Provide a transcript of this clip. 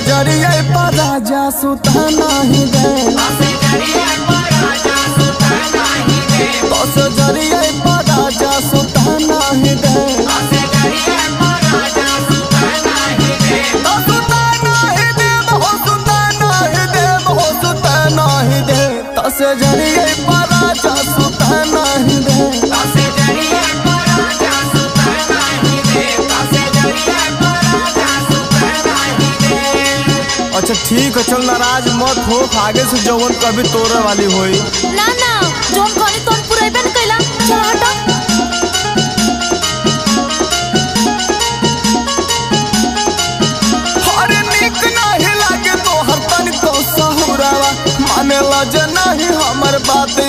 जरिए पर राजा सुता नहीं दे, तो से जरिए पर राजा सुता नहीं दे, तो सुता नहीं दे, हो सुता नहीं दे, हो सुता नहीं दे, तो से जरिए पर राजा सुता नहीं दे। अच्छा ठीक है, चल नाराज मत हो, आगे से जवन कभी तोरे वाली होई ना ना